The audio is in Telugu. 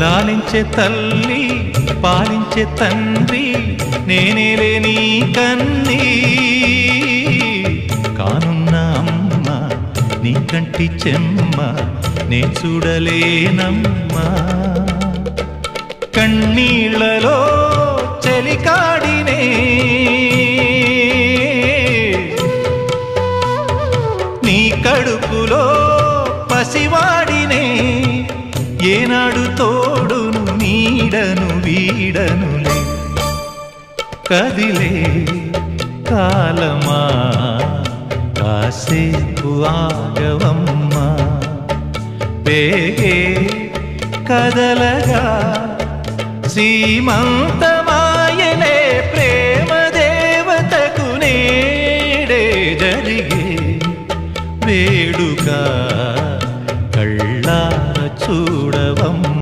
లాలించే తల్లి పాలించే తండ్రి నేనేలే నీ కన్నీ కానున్న అమ్మ నీ కంటి చెమ్మ నే చూడలేనమ్మా కన్నీళ్లలో చెలికాడినే నీ కడుపులో పసివాడినే ఏనాడు తోడును నీడను వీడనులే కదిలే కాలమా కాసేపు ఆగవమ్మా పేగే కదలగా సీమంతమాయలే ప్రేమ దేవతకు నేడే జరిగే వేడుక కళ్ళార చూ